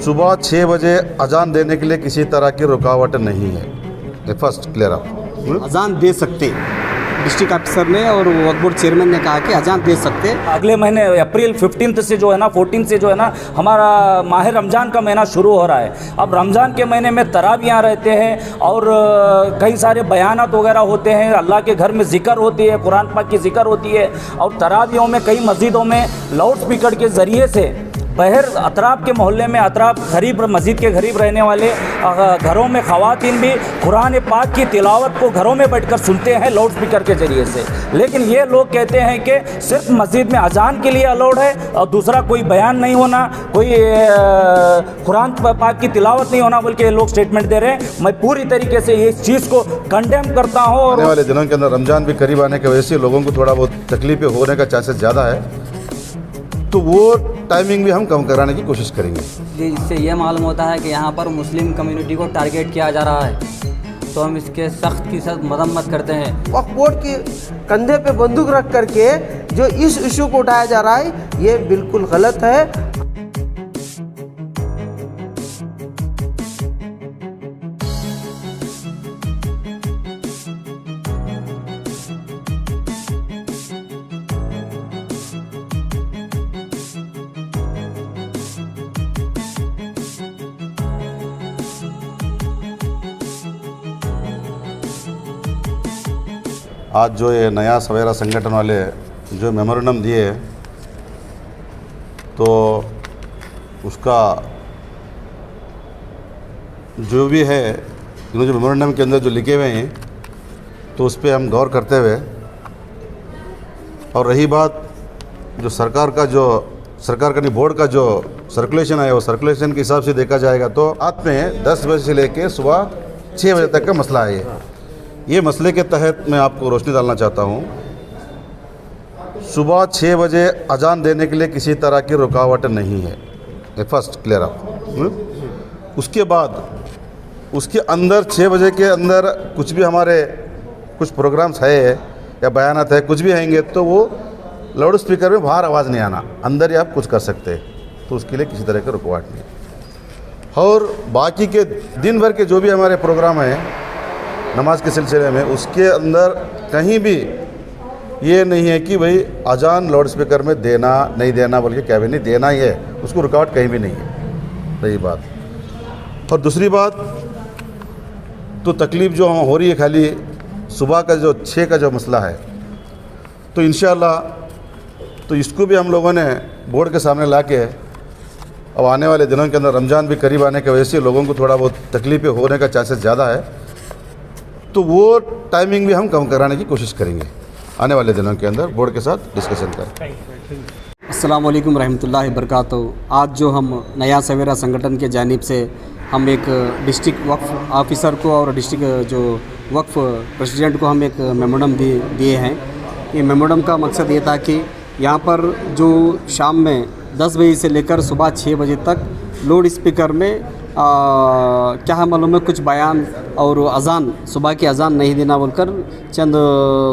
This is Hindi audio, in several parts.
सुबह 6 बजे अजान देने के लिए किसी तरह की रुकावट नहीं है। ये फर्स्ट क्लियर आप अजान दे सकते, डिस्ट्रिक्ट ऑफिसर ने और वक्फ बोर्ड चेयरमैन ने कहा कि अजान दे सकते। अगले महीने अप्रैल 15 से जो है ना 14 से जो है ना हमारा माह रमज़ान का महीना शुरू हो रहा है। अब रमज़ान के महीने में तरावियाँ रहते हैं और कई सारे बयानात वगैरह होते हैं, अल्लाह के घर में ज़िक्र होती है, कुरान पाक की ज़िक्र होती है। और तरावियों में कई मस्जिदों में लाउड स्पीकर के ज़रिए से बहर अतराफ़ के मोहल्ले में अतराफ़ गरीब मस्जिद के गरीब रहने वाले घरों में ख़वातीन भी कुरान पाक की तिलावत को घरों में बैठकर सुनते हैं लाउड स्पीकर के ज़रिए से। लेकिन ये लोग कहते हैं कि सिर्फ मस्जिद में अजान के लिए अलाउड है और दूसरा कोई बयान नहीं होना, कोई कुरान पाक की तिलावत नहीं होना, बल्कि ये लोग स्टेटमेंट दे रहे हैं। मैं पूरी तरीके से इस चीज़ को कंडेम करता हूँ। और आने वाले दिनों के अंदर रमज़ान भी करीब आने की वजह से लोगों को थोड़ा बहुत तकलीफें होने का चांसेस ज़्यादा है, तो वो टाइमिंग भी हम कम कराने की कोशिश करेंगे। जी, इससे ये मालूम होता है कि यहाँ पर मुस्लिम कम्युनिटी को टारगेट किया जा रहा है, तो हम इसके सख्त की सख्त मरम्मत करते हैं। वक्फ बोर्ड के कंधे पे बंदूक रख करके जो इस इशू को उठाया जा रहा है, ये बिल्कुल गलत है। आज जो ये नया सवेरा संगठन वाले जो मेमोरेंडम दिए, तो उसका जो भी है, इन्होंने जो मेमोरेंडम के अंदर जो लिखे हुए हैं, तो उस पर हम गौर करते हुए, और रही बात जो सरकार का नहीं बोर्ड का जो सर्कुलेशन है, वो सर्कुलेशन के हिसाब से देखा जाएगा तो रात में 10 बजे से लेकर सुबह 6 बजे तक का मसला है। ये मसले के तहत मैं आपको रोशनी डालना चाहता हूँ। सुबह 6 बजे अजान देने के लिए किसी तरह की रुकावट नहीं है। ये फर्स्ट क्लियर आप उसके बाद उसके अंदर 6 बजे के अंदर कुछ भी हमारे कुछ प्रोग्राम्स है या बयानात है, कुछ भी आएंगे तो वो लाउड स्पीकर में बाहर आवाज़ नहीं आना, अंदर ही आप कुछ कर सकते हैं, तो उसके लिए किसी तरह की रुकावट नहीं। और बाकी के दिन भर के जो भी हमारे प्रोग्राम हैं नमाज के सिलसिले में, उसके अंदर कहीं भी ये नहीं है कि भाई अजान लाउड स्पीकर में देना नहीं देना, बल्कि क्या भी नहीं देना ही है, उसको रुकावट कहीं भी नहीं है। सही बात। और दूसरी बात तो तकलीफ़ जो हो रही है खाली सुबह का जो 6 का जो मसला है, तो इंशाअल्लाह तो इसको भी हम लोगों ने बोर्ड के सामने ला के, अब आने वाले दिनों के अंदर रमज़ान भी करीब आने की वजह से लोगों को थोड़ा बहुत तकलीफें होने का चांसेस ज़्यादा है, तो वो टाइमिंग भी हम कम कराने की कोशिश करेंगे आने वाले दिनों के अंदर बोर्ड के साथ डिस्कशन कर। अस्सलाम वालेकुम रहमतुल्लाहि बरकातहू। आज जो हम नया सवेरा संगठन के जानिब से हम एक डिस्ट्रिक्ट वक्फ ऑफिसर को और डिस्ट्रिक्ट जो वक्फ प्रेसिडेंट को हम एक मेमोरेंडम दिए हैं। ये मेमोरेंडम का मकसद ये था कि यहाँ पर जो शाम में 10 बजे से लेकर सुबह 6 बजे तक लाउड स्पीकर में क्या मालूम है कुछ बयान और अजान, सुबह की अजान नहीं देना बोलकर चंद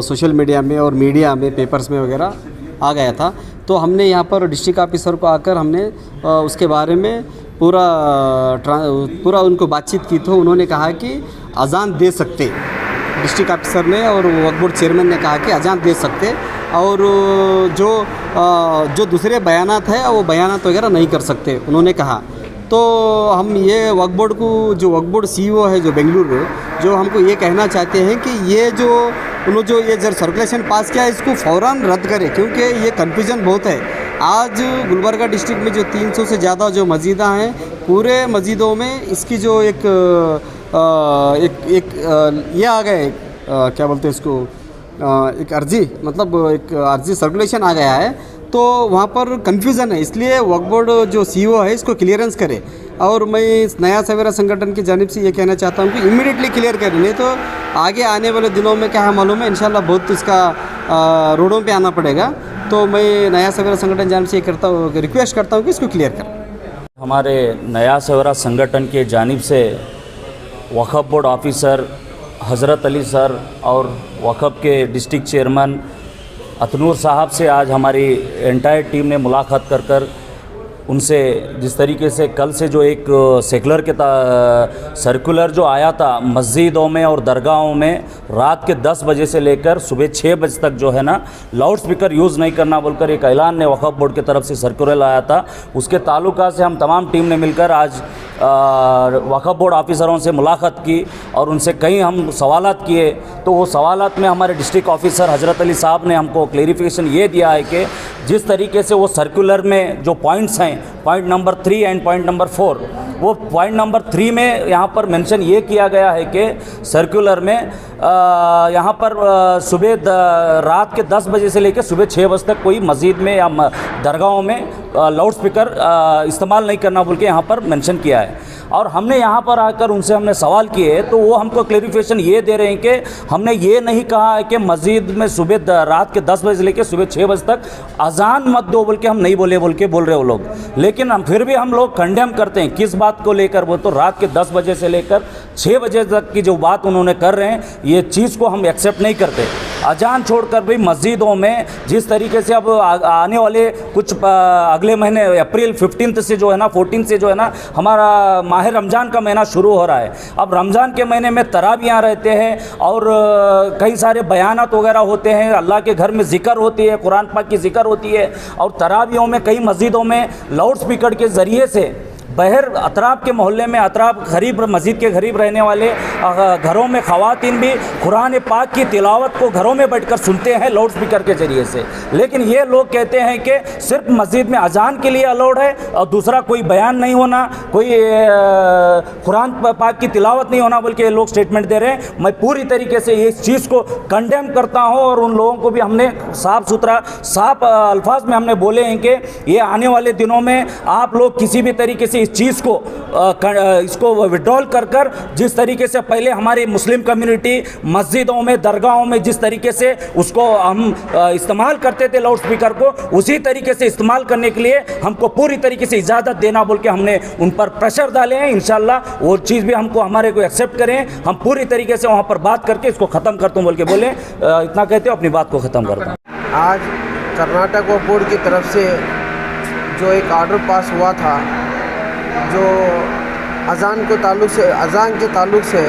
सोशल मीडिया में और मीडिया में पेपर्स में वगैरह आ गया था। तो हमने यहाँ पर डिस्ट्रिक्ट ऑफिसर को आकर हमने उसके बारे में पूरा उनको बातचीत की, तो उन्होंने कहा कि अजान दे सकते, डिस्ट्रिक्ट ऑफिसर ने और वक्फ बोर्ड चेयरमैन ने कहा कि अजान दे सकते, और जो दूसरे बयानात है वो बयानात वगैरह नहीं कर सकते उन्होंने कहा। तो हम ये वक्फ बोर्ड को, जो वक्फ बोर्ड CEO है जो बेंगलुरु, जो हमको ये कहना चाहते हैं कि ये जो उन्होंने जो ये जब सर्कुलेशन पास किया इसको फ़ौरन रद्द करें, क्योंकि ये कन्फ्यूज़न बहुत है। आज गुलबर्गा डिस्ट्रिक्ट में जो 300 से ज़्यादा जो मस्जिदाँ हैं, पूरे मस्जिदों में इसकी जो एक ये आ गए, क्या बोलते हैं इसको, एक अर्जी, मतलब एक अर्जी सर्कुलेशन आ गया है, तो वहाँ पर कन्फ्यूज़न है। इसलिए वक्फ बोर्ड जो CEO है इसको क्लियरेंस करे। और मैं इस नया सवेरा संगठन की जानिब से ये कहना चाहता हूँ कि इमीडिएटली क्लियर करें, नहीं तो आगे आने वाले दिनों में क्या है मालूम है, इंशाल्लाह बहुत इसका रोडों पे आना पड़ेगा। तो मैं नया सवेरा संगठन जानिब से ये रिक्वेस्ट करता हूँ कि इसको क्लियर करें। हमारे नया सवेरा संगठन के जानिब से वक्फ बोर्ड ऑफिसर हज़रत अली सर और वक्फ के डिस्ट्रिक्ट चेयरमैन अतनूर साहब से आज हमारी एंटायर टीम ने मुलाकात कर उनसे जिस तरीके से कल से जो एक सेकुलर के सर्कुलर जो आया था मस्जिदों में और दरगाहों में रात के 10 बजे से लेकर सुबह 6 बजे तक जो है ना लाउड स्पीकर यूज़ नहीं करना बोलकर एक ऐलान ने वक्फ बोर्ड की तरफ से सर्कुलर आया था। उसके ताल्लुका से हम तमाम टीम ने मिलकर आज वक्फ बोर्ड ऑफिसरों से मुलाकात की और उनसे कई हम सवालात किए। तो वो सवालात में हमारे डिस्ट्रिक्ट ऑफिसर हज़रत अली साहब ने हमको क्लेरिफिकेशन ये दिया है कि जिस तरीके से वो सर्कुलर में जो पॉइंट्स हैं, point number 3 and point number 4, वो पॉइंट नंबर 3 में यहाँ पर मेंशन ये किया गया है कि सर्कुलर में यहाँ पर सुबह रात के 10 बजे से लेकर सुबह 6 बजे तक कोई मस्जिद में या दरगाहों में लाउड स्पीकर इस्तेमाल नहीं करना बोल के यहाँ पर मेंशन किया है। और हमने यहाँ पर आकर उनसे हमने सवाल किए तो वो हमको क्लेरिफिकेशन ये दे रहे हैं कि हमने ये नहीं कहा है कि मस्जिद में सुबह रात के 10 बजे से लेकर सुबह 6 बजे तक अजान मत दो बोल के हम नहीं बोल रहे वो लोग। लेकिन हम फिर भी हम लोग कंडेम करते हैं किस बात को लेकर, वो तो रात के 10 बजे से लेकर 6 बजे तक की जो बात उन्होंने कर रहे हैं ये चीज़ को हम एक्सेप्ट नहीं करते। अजान छोड़कर भी मस्जिदों में जिस तरीके से अब आने वाले कुछ अगले महीने अप्रैल 15 से जो है ना 14 से जो है ना हमारा माह रमज़ान का महीना शुरू हो रहा है। अब रमज़ान के महीने में तरावियाँ रहते हैं और कई सारे बयानात वगैरह होते हैं, अल्लाह के घर में ज़िक्र होती है, कुरान पाक की ज़िक्र होती है। और तरावियों में कई मस्जिदों में लाउड स्पीकर के ज़रिए से बहर अतराफ़ के मोहल्ले में अतराफ़ करीब मस्जिद के करीब रहने वाले घरों में ख़वातीन भी कुरान पाक की तिलावत को घरों में बैठकर सुनते हैं लाउड स्पीकर के ज़रिए से। लेकिन ये लोग कहते हैं कि सिर्फ मस्जिद में अजान के लिए अलाउड है और दूसरा कोई बयान नहीं होना, कोई कुरान पाक की तिलावत नहीं होना बोल के ये लोग स्टेटमेंट दे रहे हैं। मैं पूरी तरीके से इस चीज़ को कंडेम करता हूँ और उन लोगों को भी हमने साफ अल्फाज में हमने बोले हैं कि ये आने वाले दिनों में आप लोग किसी भी तरीके से इस चीज़ को इसको विड्रॉल कर जिस तरीके से पहले हमारी मुस्लिम कम्युनिटी मस्जिदों में दरगाहों में जिस तरीके से उसको हम इस्तेमाल करते थे लाउड स्पीकर को, उसी तरीके से इस्तेमाल करने के लिए हमको पूरी तरीके से इजाज़त देना बोल के हमने उन पर प्रेशर डाले हैं। इंशाल्लाह वो चीज़ भी हमको हमारे को एक्सेप्ट करें, हम पूरी तरीके से वहाँ पर बात करके इसको ख़त्म करता हूँ बोल के बोले। इतना कहते हो अपनी बात को ख़त्म करता हूँ। आज कर्नाटक वक्फ बोर्ड की तरफ से जो एक ऑर्डर पास हुआ था जो अज़ान के ताल्लुक़ से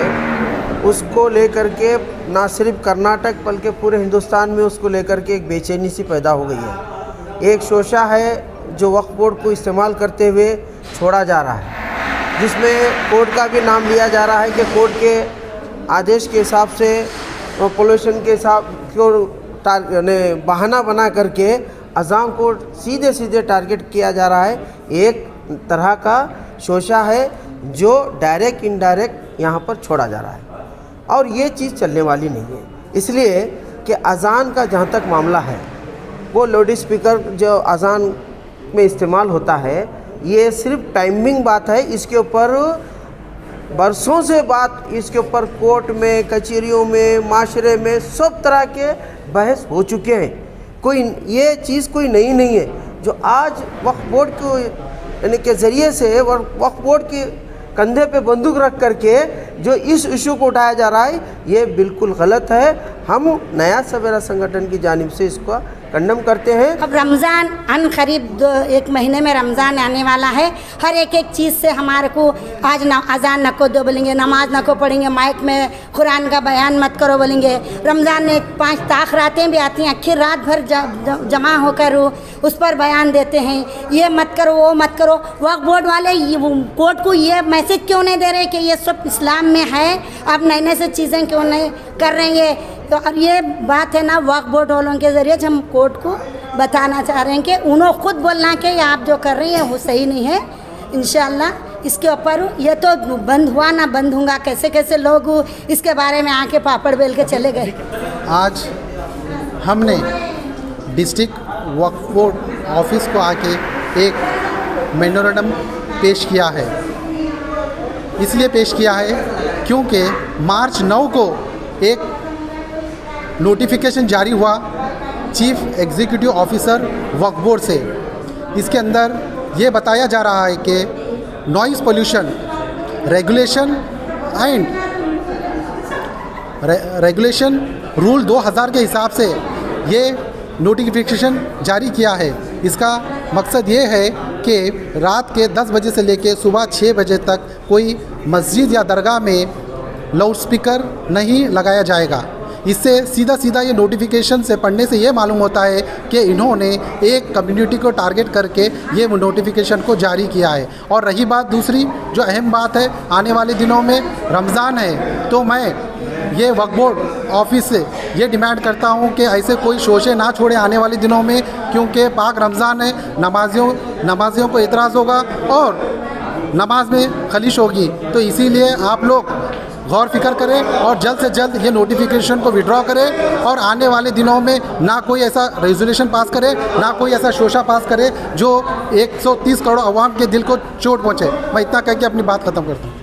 उसको लेकर के ना सिर्फ कर्नाटक बल्कि पूरे हिंदुस्तान में उसको लेकर के एक बेचैनी सी पैदा हो गई है। एक शोशा है जो वक्फ बोर्ड को इस्तेमाल करते हुए छोड़ा जा रहा है, जिसमें कोर्ट का भी नाम लिया जा रहा है कि कोर्ट के आदेश के हिसाब से पोल्यूशन के हिसाब को बहाना बना करके अज़ान को सीधे टारगेट किया जा रहा है। एक तरह का शोशा है जो डायरेक्ट इनडायरेक्ट यहाँ पर छोड़ा जा रहा है और ये चीज़ चलने वाली नहीं है। इसलिए कि अज़ान का जहाँ तक मामला है वो लाउड स्पीकर जो अज़ान में इस्तेमाल होता है ये सिर्फ टाइमिंग बात है। इसके ऊपर बरसों से बात इसके ऊपर कोर्ट में, कचहरियों में, माशरे में सब तरह के बहस हो चुके हैं। कोई ये चीज़ कोई नई नहीं है जो आज वक्फ बोर्ड को यानी के ज़रिए से वक्फ बोर्ड के कंधे पे बंदूक रख करके जो इस इशू को उठाया जा रहा है ये बिल्कुल गलत है। हम नया सवेरा संगठन की जानिब से इसको कंडम करते हैं। अब रमज़ान करीब 1 महीने में रमज़ान आने वाला है। हर एक चीज़ से हमारे को आज अजान न को दो बोलेंगे, नमाज न को पढ़ेंगे, माइक में कुरान का बयान मत करो बोलेंगे। रमज़ान में 5 ताख रातें भी आती हैं, आखिर रात भर जमा होकर उस पर बयान देते हैं, ये मत करो वो मत करो। वक्फ बोर्ड वाले कोर्ट को ये मैसेज क्यों नहीं दे रहे कि ये सब इस्लाम में है, अब नए से चीज़ें क्यों नहीं कर रहे हैं। तो अब ये बात है ना वक्फ बोर्ड वालों के ज़रिए हम कोर्ट को बताना चाह रहे हैं कि उन्होंने खुद बोलना कि आप जो कर रही हैं वो सही नहीं है। इंशाल्लाह इसके ऊपर ये तो बंद हुआ ना बंद होगा, कैसे कैसे लोग इसके बारे में आके पापड़ बेल के चले गए। आज हमने डिस्ट्रिक्ट वक्फ बोर्ड ऑफिस को आके एक मेमोरेंडम पेश किया है। इसलिए पेश किया है क्योंकि मार्च 9 को एक नोटिफिकेशन जारी हुआ चीफ एग्जीक्यूटिव ऑफिसर वक्फ बोर्ड से। इसके अंदर ये बताया जा रहा है कि नॉइज़ पोल्यूशन रेगुलेशन रूल 2000 के हिसाब से ये नोटिफिकेशन जारी किया है। इसका मकसद ये है कि रात के 10 बजे से लेकर सुबह 6 बजे तक कोई मस्जिद या दरगाह में लाउड स्पीकर नहीं लगाया जाएगा। इससे सीधा सीधा ये नोटिफिकेशन से पढ़ने से ये मालूम होता है कि इन्होंने एक कम्युनिटी को टारगेट करके ये नोटिफिकेशन को जारी किया है। और रही बात दूसरी जो अहम बात है, आने वाले दिनों में रमज़ान है, तो मैं ये वक्फ बोर्ड ऑफिस से ये डिमांड करता हूँ कि ऐसे कोई शोशे ना छोड़े आने वाले दिनों में, क्योंकि पाक रमज़ान है, नमाजियों को एतराज़ होगा और नमाज में खलिश होगी। तो इसीलिए आप लोग गौर फिक्र करें और जल्द से जल्द ये नोटिफिकेशन को विड्रॉ करें और आने वाले दिनों में ना कोई ऐसा रेजोल्यूशन पास करे, ना कोई ऐसा शोशा पास करे जो 130 करोड़ अवाम के दिल को चोट पहुँचे। मैं इतना कह के अपनी बात ख़त्म करता हूँ।